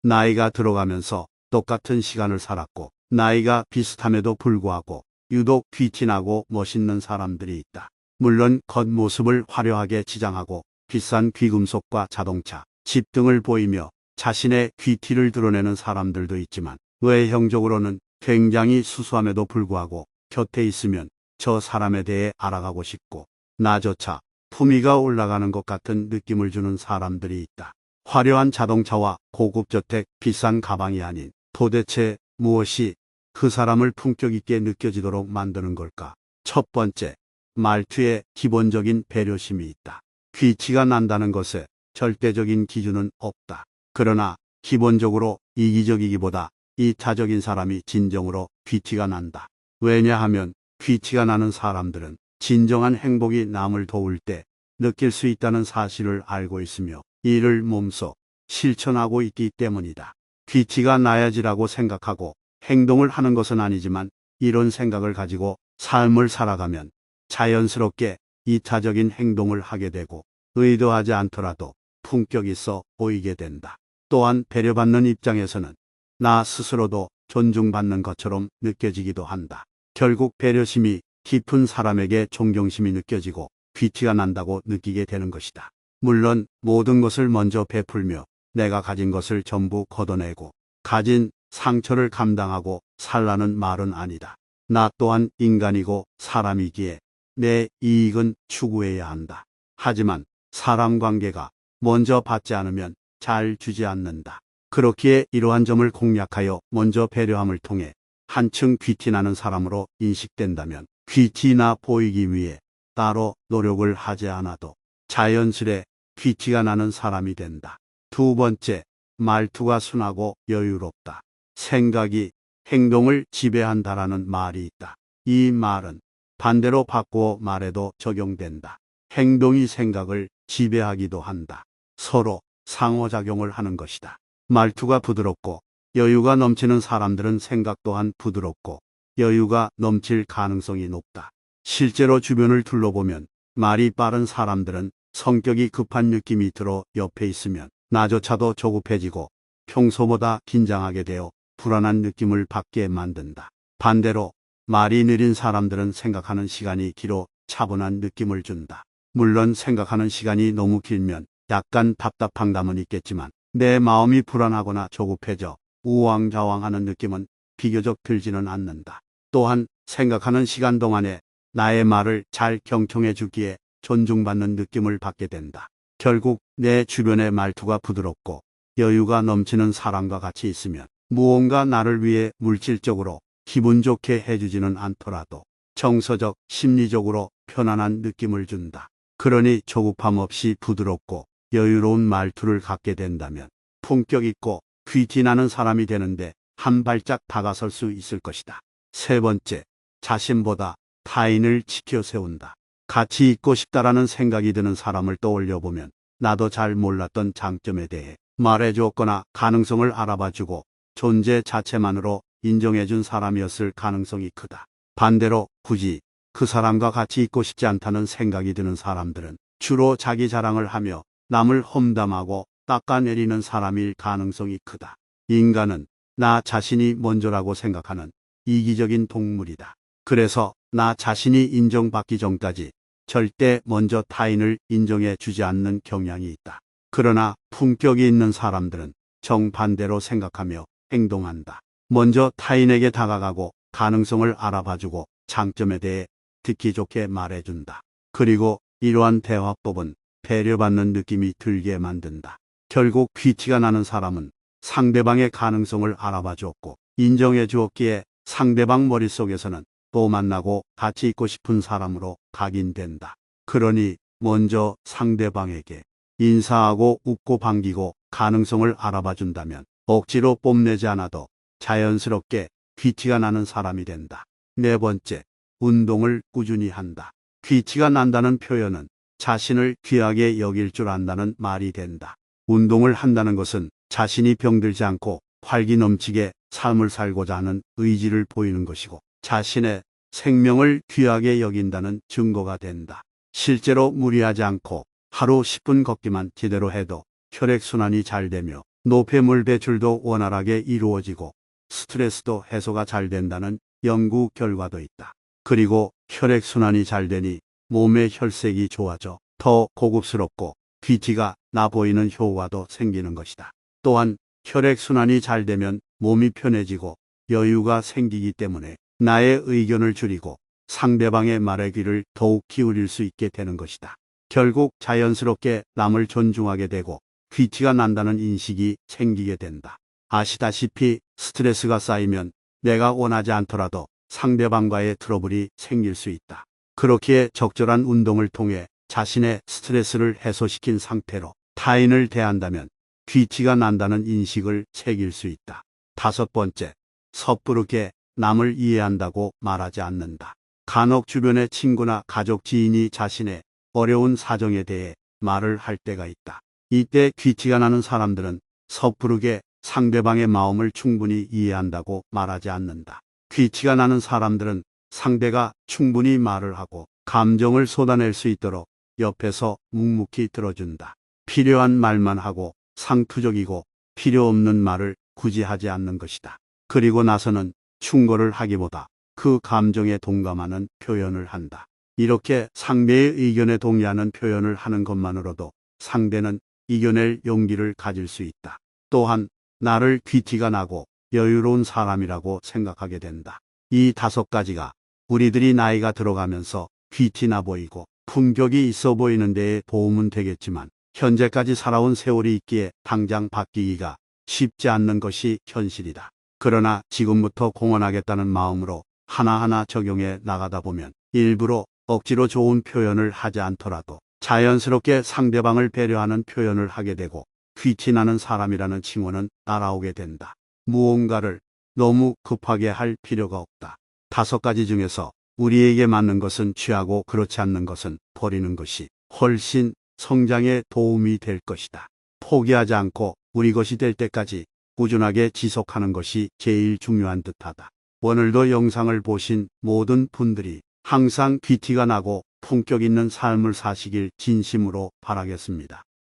나이가 들어가면서 똑같은 시간을 살았고 나이가 비슷함에도 불구하고 유독 귀티나고 멋있는 사람들이 있다. 물론 겉모습을 화려하게 치장하고 비싼 귀금속과 자동차, 집 등을 보이며 자신의 귀티를 드러내는 사람들도 있지만 외형적으로는 굉장히 수수함에도 불구하고 곁에 있으면 저 사람에 대해 알아가고 싶고 나조차 품위가 올라가는 것 같은 느낌을 주는 사람들이 있다. 화려한 자동차와 고급 저택, 비싼 가방이 아닌 도대체 무엇이 그 사람을 품격 있게 느껴지도록 만드는 걸까? 첫 번째, 말투에 기본적인 배려심이 있다. 귀티가 난다는 것에 절대적인 기준은 없다. 그러나 기본적으로 이기적이기보다 이타적인 사람이 진정으로 귀티가 난다. 왜냐하면 귀티가 나는 사람들은 진정한 행복이 남을 도울 때 느낄 수 있다는 사실을 알고 있으며 이를 몸소 실천하고 있기 때문이다. 귀티가 나야지라고 생각하고 행동을 하는 것은 아니지만 이런 생각을 가지고 삶을 살아가면 자연스럽게 이타적인 행동을 하게 되고 의도하지 않더라도 품격 있어 보이게 된다. 또한 배려받는 입장에서는 나 스스로도 존중받는 것처럼 느껴지기도 한다. 결국 배려심이 깊은 사람에게 존경심이 느껴지고 귀티가 난다고 느끼게 되는 것이다. 물론 모든 것을 먼저 베풀며 내가 가진 것을 전부 걷어내고 가진 상처를 감당하고 살라는 말은 아니다. 나 또한 인간이고 사람이기에 내 이익은 추구해야 한다. 하지만 사람 관계가 먼저 받지 않으면 잘 주지 않는다. 그렇기에 이러한 점을 공략하여 먼저 배려함을 통해 한층 귀티나는 사람으로 인식된다면 귀티나 보이기 위해 따로 노력을 하지 않아도 자연스레 귀티가 나는 사람이 된다. 두 번째, 말투가 순하고 여유롭다. 생각이 행동을 지배한다라는 말이 있다. 이 말은 반대로 바꾸어 말해도 적용된다. 행동이 생각을 지배하기도 한다. 서로 상호작용을 하는 것이다. 말투가 부드럽고 여유가 넘치는 사람들은 생각 또한 부드럽고 여유가 넘칠 가능성이 높다. 실제로 주변을 둘러보면 말이 빠른 사람들은 성격이 급한 느낌이 들어 옆에 있으면 나조차도 조급해지고 평소보다 긴장하게 되어 불안한 느낌을 받게 만든다. 반대로 말이 느린 사람들은 생각하는 시간이 길어 차분한 느낌을 준다. 물론 생각하는 시간이 너무 길면 약간 답답한 감은 있겠지만 내 마음이 불안하거나 조급해져 우왕좌왕하는 느낌은 비교적 들지는 않는다. 또한 생각하는 시간 동안에 나의 말을 잘 경청해 주기에 존중받는 느낌을 받게 된다. 결국 내 주변의 말투가 부드럽고 여유가 넘치는 사람과 같이 있으면 무언가 나를 위해 물질적으로 기분 좋게 해주지는 않더라도 정서적, 심리적으로 편안한 느낌을 준다. 그러니 조급함 없이 부드럽고 여유로운 말투를 갖게 된다면 품격 있고 귀티나는 사람이 되는데 한 발짝 다가설 수 있을 것이다. 세 번째, 자신보다 타인을 지켜 세운다. 같이 있고 싶다라는 생각이 드는 사람을 떠올려 보면 나도 잘 몰랐던 장점에 대해 말해주었거나 가능성을 알아봐주고 존재 자체만으로 인정해준 사람이었을 가능성이 크다. 반대로 굳이 그 사람과 같이 있고 싶지 않다는 생각이 드는 사람들은 주로 자기 자랑을 하며 남을 험담하고 닦아내리는 사람일 가능성이 크다. 인간은 나 자신이 먼저라고 생각하는 이기적인 동물이다. 그래서 나 자신이 인정받기 전까지 절대 먼저 타인을 인정해 주지 않는 경향이 있다. 그러나 품격이 있는 사람들은 정반대로 생각하며 행동한다. 먼저 타인에게 다가가고 가능성을 알아봐주고 장점에 대해 듣기 좋게 말해준다. 그리고 이러한 대화법은 배려받는 느낌이 들게 만든다. 결국 귀티가 나는 사람은 상대방의 가능성을 알아봐 주었고 인정해 주었기에 상대방 머릿속에서는 또 만나고 같이 있고 싶은 사람으로 각인된다. 그러니 먼저 상대방에게 인사하고 웃고 반기고 가능성을 알아봐 준다면 억지로 뽐내지 않아도 자연스럽게 귀티가 나는 사람이 된다. 네 번째, 운동을 꾸준히 한다. 귀티가 난다는 표현은 자신을 귀하게 여길 줄 안다는 말이 된다. 운동을 한다는 것은 자신이 병들지 않고 활기 넘치게 삶을 살고자 하는 의지를 보이는 것이고 자신의 생명을 귀하게 여긴다는 증거가 된다. 실제로 무리하지 않고 하루 10분 걷기만 제대로 해도 혈액순환이 잘 되며 노폐물 배출도 원활하게 이루어지고 스트레스도 해소가 잘 된다는 연구 결과도 있다. 그리고 혈액순환이 잘 되니 몸의 혈색이 좋아져 더 고급스럽고 귀티가 나 보이는 효과도 생기는 것이다. 또한 혈액순환이 잘 되면 몸이 편해지고 여유가 생기기 때문에 나의 의견을 줄이고 상대방의 말에 귀를 더욱 기울일 수 있게 되는 것이다. 결국 자연스럽게 남을 존중하게 되고 귀티가 난다는 인식이 생기게 된다. 아시다시피 스트레스가 쌓이면 내가 원하지 않더라도 상대방과의 트러블이 생길 수 있다. 그렇기에 적절한 운동을 통해 자신의 스트레스를 해소시킨 상태로 타인을 대한다면 귀티가 난다는 인식을 새길 수 있다. 5번째, 섣부르게 남을 이해한다고 말하지 않는다. 간혹 주변의 친구나 가족 지인이 자신의 어려운 사정에 대해 말을 할 때가 있다. 이때 귀티가 나는 사람들은 섣부르게 상대방의 마음을 충분히 이해한다고 말하지 않는다. 귀티가 나는 사람들은 상대가 충분히 말을 하고 감정을 쏟아낼 수 있도록 옆에서 묵묵히 들어준다. 필요한 말만 하고 상투적이고 필요 없는 말을 굳이 하지 않는 것이다. 그리고 나서는 충고를 하기보다 그 감정에 동감하는 표현을 한다. 이렇게 상대의 의견에 동의하는 표현을 하는 것만으로도 상대는 이겨낼 용기를 가질 수 있다. 또한 나를 귀티가 나고 여유로운 사람이라고 생각하게 된다. 이 5가지가 우리들이 나이가 들어가면서 귀티나 보이고 품격이 있어 보이는 데에 도움은 되겠지만 현재까지 살아온 세월이 있기에 당장 바뀌기가 쉽지 않는 것이 현실이다. 그러나 지금부터 공헌하겠다는 마음으로 하나하나 적용해 나가다 보면 일부러 억지로 좋은 표현을 하지 않더라도 자연스럽게 상대방을 배려하는 표현을 하게 되고 귀티나는 사람이라는 칭호는 따라오게 된다. 무언가를 너무 급하게 할 필요가 없다. 5가지 중에서 우리에게 맞는 것은 취하고 그렇지 않는 것은 버리는 것이 훨씬 성장에 도움이 될 것이다. 포기하지 않고 우리 것이 될 때까지 꾸준하게 지속하는 것이 제일 중요한 듯하다. 오늘도 영상을 보신 모든 분들이 항상 귀티가 나고 품격 있는 삶을 사시길 진심으로 바라겠습니다.